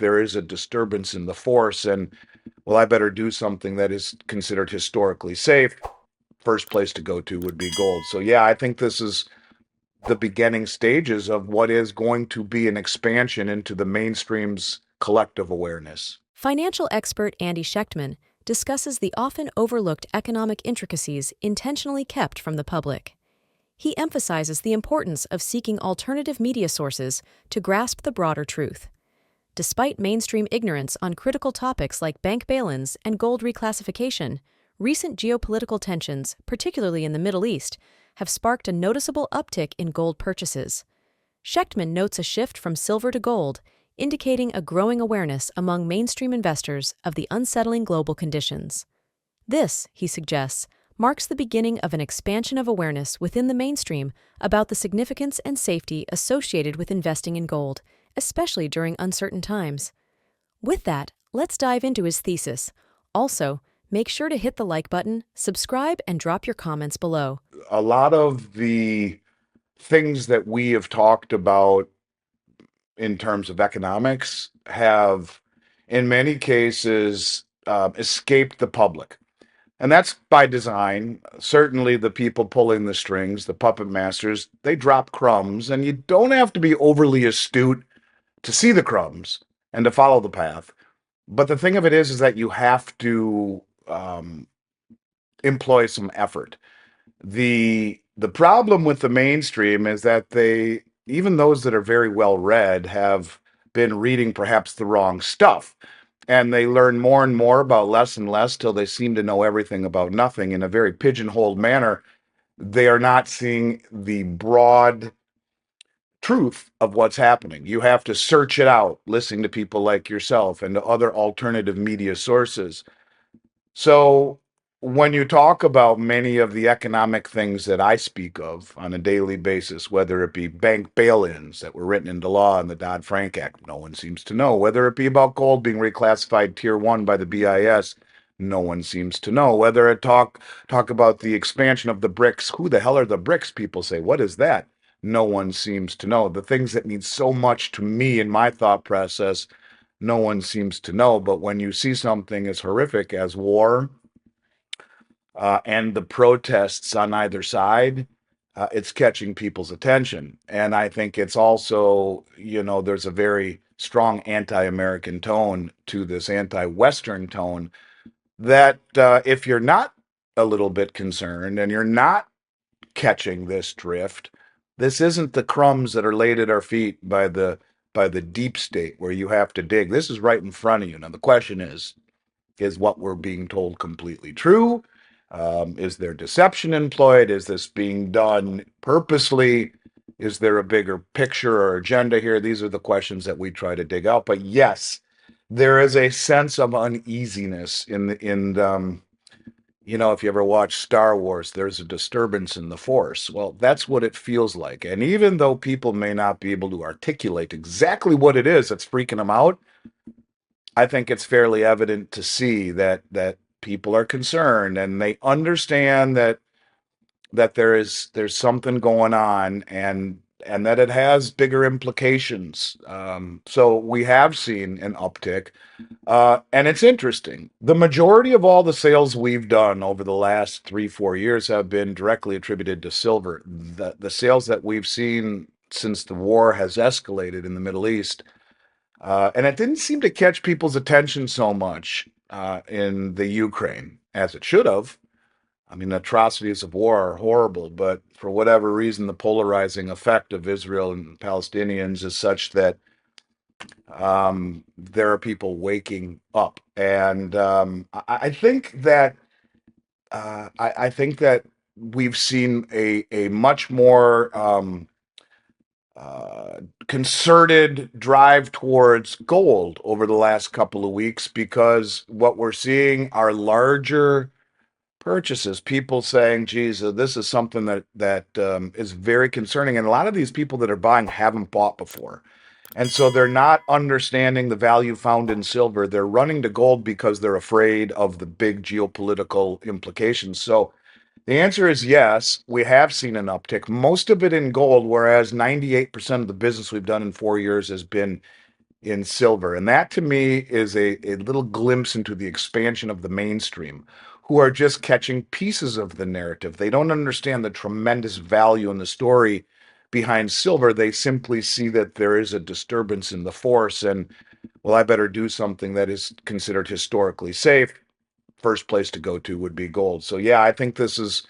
there is a disturbance in the force, and well, I better do something that is considered historically safe. First place to go to would be gold. So yeah, I think this is the beginning stages of what is going to be an expansion into the mainstream's collective awareness. Financial expert Andy Schechtman discusses the often overlooked economic intricacies intentionally kept from the public. He emphasizes the importance of seeking alternative media sources to grasp the broader truth. Despite mainstream ignorance on critical topics like bank bail-ins and gold reclassification, recent geopolitical tensions, particularly in the Middle East, have sparked a noticeable uptick in gold purchases. Schechtman notes a shift from silver to gold, indicating a growing awareness among mainstream investors of the unsettling global conditions. This, he suggests, marks the beginning of an expansion of awareness within the mainstream about the significance and safety associated with investing in gold, especially during uncertain times. With that, let's dive into his thesis. Also, make sure to hit the like button, subscribe, and drop your comments below. A lot of the things that we have talked about in terms of economics have, in many cases, escaped the public. And that's by design. Certainly, the people pulling the strings, the puppet masters, they drop crumbs, and you don't have to be overly astute to see the crumbs and to follow the path. But the thing of it is that you have to employ some effort. The problem with the mainstream is that they, even those that are very well read, have been reading perhaps the wrong stuff. And they learn more and more about less and less till they seem to know everything about nothing in a very pigeonholed manner. They are not seeing the broad truth of what's happening. You have to search it out, listening to people like yourself and to other alternative media sources. So, when you talk about many of the economic things that I speak of on a daily basis, whether it be bank bail ins that were written into law in the Dodd Frank Act, no one seems to know. Whether it be about gold being reclassified Tier 1 by the BIS, no one seems to know. Whether it talk about the expansion of the BRICS, who the hell are the BRICS? People say, what is that? No one seems to know. The things that mean so much to me in my thought process, no one seems to know. But when you see something as horrific as war, and the protests on either side, it's catching people's attention. And I think it's also, there's a very strong anti American tone to this anti Western tone that if you're not a little bit concerned and you're not catching this drift, this isn't the crumbs that are laid at our feet by the deep state where you have to dig. This is right in front of you. Now the question is what we're being told completely true? Is there deception employed? Is this being done purposely? Is there a bigger picture or agenda here? These are the questions that we try to dig out. But yes, there is a sense of uneasiness if you ever watch Star Wars, there's a disturbance in the Force. Well, that's what it feels like. And even though people may not be able to articulate exactly what it is that's freaking them out, I think it's fairly evident to see that people are concerned and they understand that there's something going on and that it has bigger implications. So we have seen an uptick, and it's interesting. The majority of all the sales we've done over the last 3-4 years have been directly attributed to silver. The sales that we've seen since the war has escalated in the Middle East, and it didn't seem to catch people's attention so much in the Ukraine as it should have. I mean, the atrocities of war are horrible, but for whatever reason, the polarizing effect of Israel and Palestinians is such that there are people waking up, and I think that I think that we've seen a much more concerted drive towards gold over the last couple of weeks because what we're seeing are larger purchases. People saying, "Geez, this is something that is very concerning." And a lot of these people that are buying haven't bought before, and so they're not understanding the value found in silver. They're running to gold because they're afraid of the big geopolitical implications. So the answer is yes, we have seen an uptick. Most of it in gold, whereas 98% of the business we've done in 4 years has been in silver. And that to me is a little glimpse into the expansion of the mainstream, who are just catching pieces of the narrative. They don't understand the tremendous value in the story behind silver. They simply see that there is a disturbance in the force, and, well, I better do something that is considered historically safe. First place to go to would be gold. So, yeah, I think this is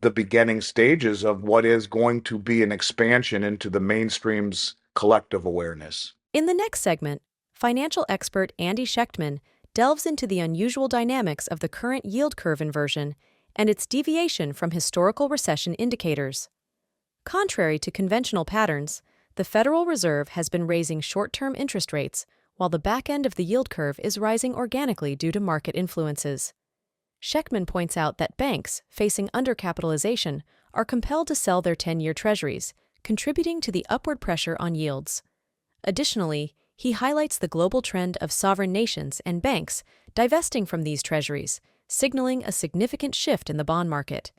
the beginning stages of what is going to be an expansion into the mainstream's collective awareness. In the next segment, financial expert Andy Schechtman delves into the unusual dynamics of the current yield curve inversion and its deviation from historical recession indicators. Contrary to conventional patterns, the Federal Reserve has been raising short-term interest rates while the back end of the yield curve is rising organically due to market influences. Schechtman points out that banks, facing undercapitalization, are compelled to sell their 10-year treasuries, contributing to the upward pressure on yields. Additionally, he highlights the global trend of sovereign nations and banks divesting from these treasuries, signaling a significant shift in the bond market.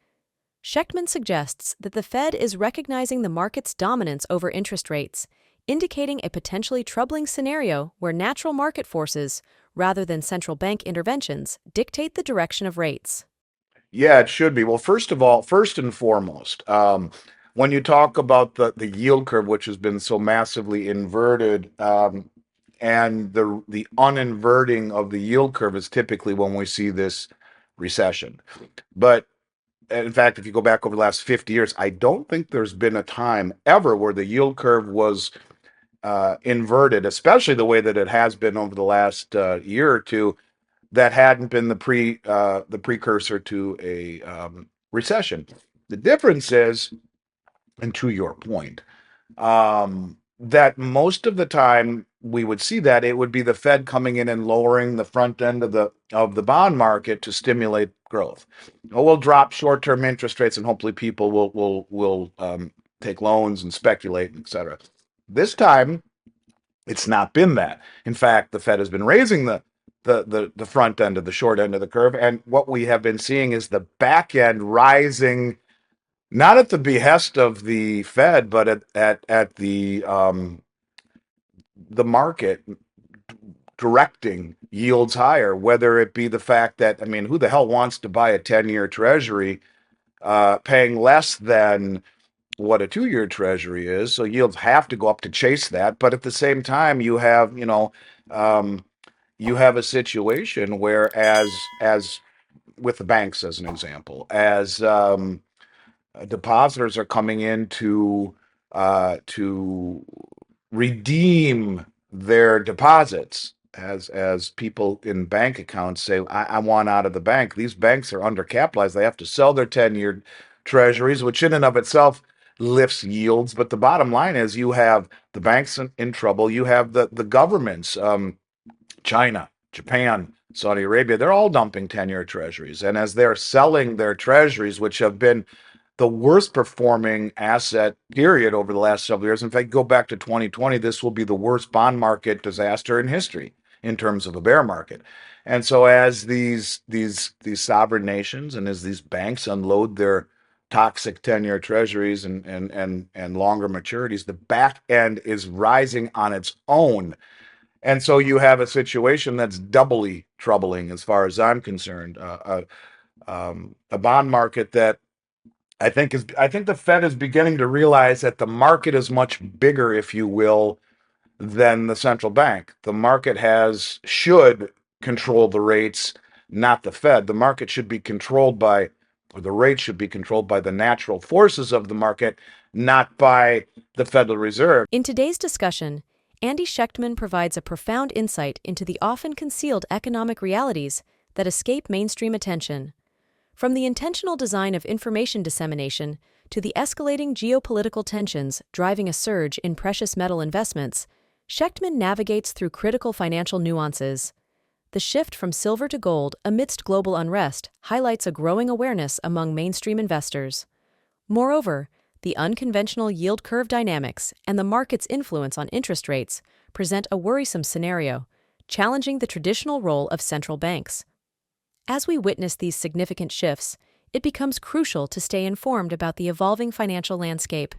Schechtman suggests that the Fed is recognizing the market's dominance over interest rates, indicating a potentially troubling scenario where natural market forces, rather than central bank interventions, dictate the direction of rates. Yeah, it should be. Well, first of all, first and foremost, when you talk about the yield curve, which has been so massively inverted, and the uninverting of the yield curve is typically when we see this recession. But in fact, if you go back over the last 50 years, I don't think there's been a time ever where the yield curve was inverted, especially the way that it has been over the last year or two, that hadn't been the precursor to a recession. The difference is, and to your point, that most of the time we would see that it would be the Fed coming in and lowering the front end of the bond market to stimulate growth. Oh, we'll drop short-term interest rates and hopefully people will take loans and speculate, et cetera. This time, it's not been that. In fact, the Fed has been raising the front end of the short end of the curve, and what we have been seeing is the back end rising, not at the behest of the Fed, but at the market directing yields higher. Whether it be the fact that, I mean, who the hell wants to buy a 10-year Treasury paying less than what a 2-year Treasury is? So yields have to go up to chase that. But at the same time, you have, you have a situation where, as with the banks as an example, as depositors are coming in to redeem their deposits, as people in bank accounts say, I want out of the bank. These banks are undercapitalized. They have to sell their 10-year treasuries, which in and of itself lifts yields. But the bottom line is you have the banks in trouble. You have the governments, China, Japan, Saudi Arabia, they're all dumping 10-year treasuries. And as they're selling their treasuries, which have been the worst performing asset period over the last several years. In fact, go back to 2020, this will be the worst bond market disaster in history in terms of a bear market. And so as these sovereign nations and as these banks unload their toxic 10-year treasuries and longer maturities, the back end is rising on its own. And so you have a situation that's doubly troubling as far as I'm concerned. A bond market that I think the Fed is beginning to realize that the market is much bigger, if you will, than the central bank. The market should control the rates, not the Fed. The market should be controlled by, or the rates should be controlled by the natural forces of the market, not by the Federal Reserve. In today's discussion, Andy Schechtman provides a profound insight into the often concealed economic realities that escape mainstream attention. From the intentional design of information dissemination to the escalating geopolitical tensions driving a surge in precious metal investments, Schechtman navigates through critical financial nuances. The shift from silver to gold amidst global unrest highlights a growing awareness among mainstream investors. Moreover, the unconventional yield curve dynamics and the market's influence on interest rates present a worrisome scenario, challenging the traditional role of central banks. As we witness these significant shifts, it becomes crucial to stay informed about the evolving financial landscape.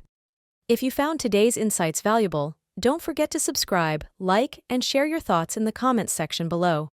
If you found today's insights valuable, Don't forget to subscribe, like, and share your thoughts in the comments section below.